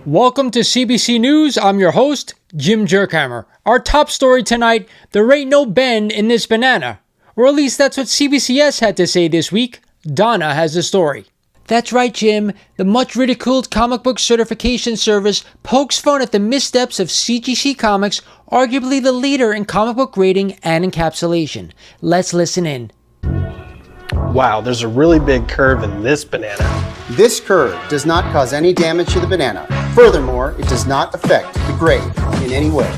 Welcome to CBC News. I'm your host, Jim Jerkhammer. Our top story tonight, there ain't no bend in this banana. Or at least that's what CBCS had to say this week. Donna has the story. That's right, Jim. The much ridiculed comic book certification service pokes fun at the missteps of CGC Comics, arguably the leader in comic book grading and encapsulation. Let's listen in. Wow, there's a really big curve in this banana. This curve does not cause any damage to the banana. Furthermore, it does not affect the grade in any way.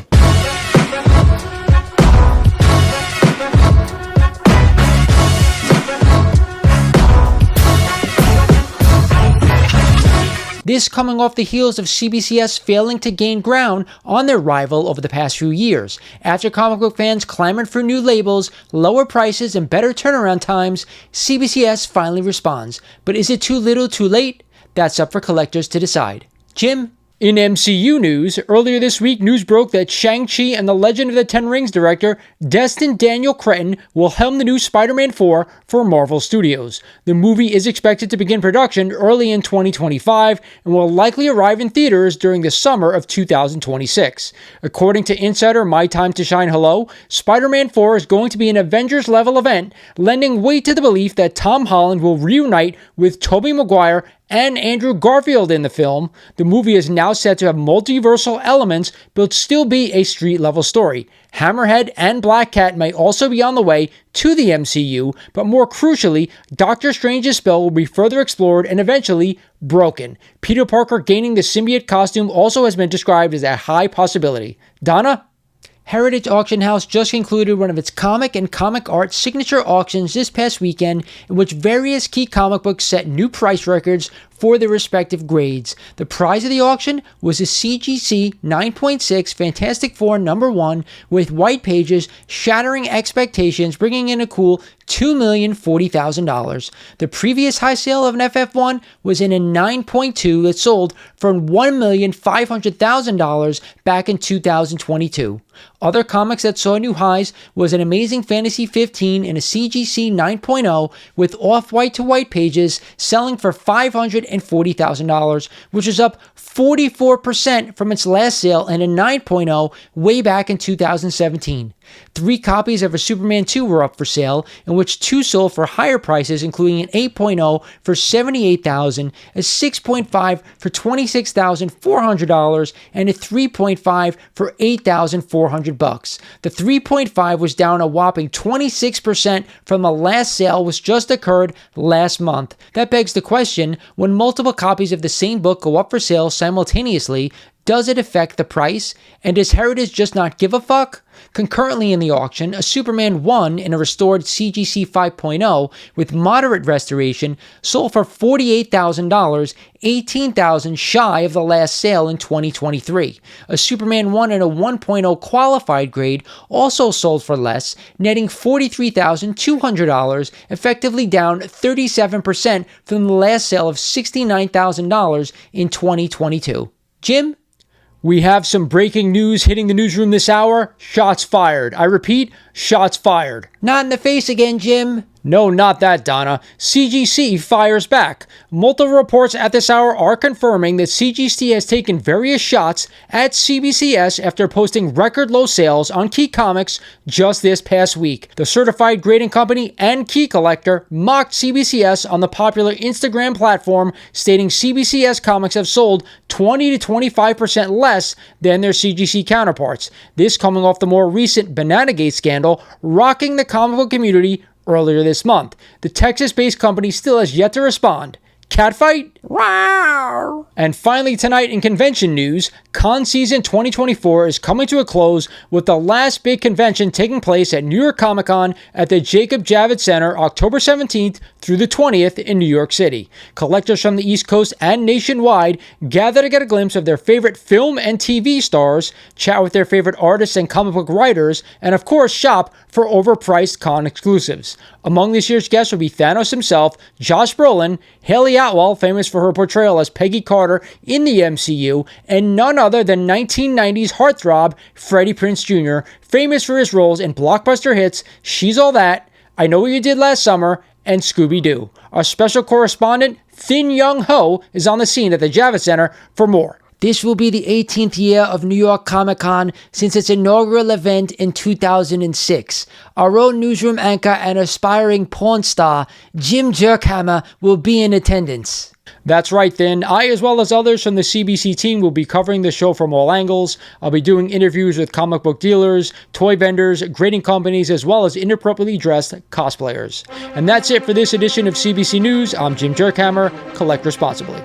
This coming off the heels of CBCS failing to gain ground on their rival over the past few years. After comic book fans clamored for new labels, lower prices, and better turnaround times, CBCS finally responds. But is it too little too late? That's up for collectors to decide. Jim? In MCU news, earlier this week, news broke that Shang-Chi and the Legend of the Ten Rings director, Destin Daniel Cretton, will helm the new Spider-Man 4 for Marvel Studios. The movie is expected to begin production early in 2025 and will likely arrive in theaters during the summer of 2026. According to insider My Time to Shine Hello, Spider-Man 4 is going to be an Avengers-level event, lending weight to the belief that Tom Holland will reunite with Tobey Maguire and Andrew Garfield in the film. The movie is now set to have multiversal elements, but still be a street-level story. Hammerhead and Black Cat may also be on the way to the MCU, but more crucially, Doctor Strange's spell will be further explored and eventually broken. Peter Parker gaining the symbiote costume also has been described as a high possibility. Donna? Heritage Auction House just concluded one of its comic and comic art signature auctions this past weekend, in which various key comic books set new price records for their respective grades. The prize of the auction was a CGC 9.6 Fantastic Four #1 with white pages shattering expectations, bringing in a cool $2,040,000. The previous high sale of an FF1 was in a 9.2 that sold for $1,500,000 back in 2022. Other comics that saw new highs was an Amazing Fantasy 15 in a CGC 9.0 with off-white to white pages selling for $540,000, which is up 44% from its last sale in a 9.0 way back in 2017. 3 copies of a Superman 2 were up for sale, in which 2 sold for higher prices, including an 8.0 for $78,000, a 6.5 for $26,400, and a 3.5 for $8,400. The 3.5 was down a whopping 26% from the last sale, which just occurred last month. That begs the question, when multiple copies of the same book go up for sale simultaneously, does it affect the price? And does Heritage just not give a fuck? Concurrently in the auction, a Superman 1 in a restored CGC 5.0 with moderate restoration sold for $48,000, $18,000 shy of the last sale in 2023. A Superman 1 in a 1.0 qualified grade also sold for less, netting $43,200, effectively down 37% from the last sale of $69,000 in 2022. Jim? We have some breaking news hitting the newsroom this hour. Shots fired. I repeat, shots fired. Not in the face again, Jim. No, not that, Donna. CGC fires back. Multiple reports at this hour are confirming that CGC has taken various shots at CBCS after posting record low sales on key comics just this past week. The certified grading company and key collector mocked CBCS on the popular Instagram platform, stating CBCS comics have sold 20 to 25% less than their CGC counterparts. This coming off the more recent Bananagate scandal rocking the comic book community earlier this month. The Texas-based company still has yet to respond. Catfight? Wow! And finally tonight in convention news, Con Season 2024 is coming to a close with the last big convention taking place at New York Comic Con at the Jacob Javits Center October 17th through the 20th in New York City. Collectors from the East Coast and nationwide gather to get a glimpse of their favorite film and TV stars, chat with their favorite artists and comic book writers, and of course shop for overpriced con exclusives. Among this year's guests will be Thanos himself, Josh Brolin, Haley Atwell, famous for her portrayal as Peggy Carter in the MCU, and none other than 1990s heartthrob Freddie Prinze Jr., famous for his roles in blockbuster hits She's All That, I Know What You Did Last Summer, and Scooby-Doo. Our special correspondent, Thin Young Ho, is on the scene at the Javits Center for more. This will be the 18th year of New York Comic Con since its inaugural event in 2006. Our own newsroom anchor and aspiring porn star, Jim Jerkhammer, will be in attendance. That's right, then. I, as well as others from the CBC team, will be covering the show from all angles. I'll be doing interviews with comic book dealers, toy vendors, grading companies, as well as inappropriately dressed cosplayers. And that's it for this edition of CBC News. I'm Jim Jerkhammer. Collect responsibly.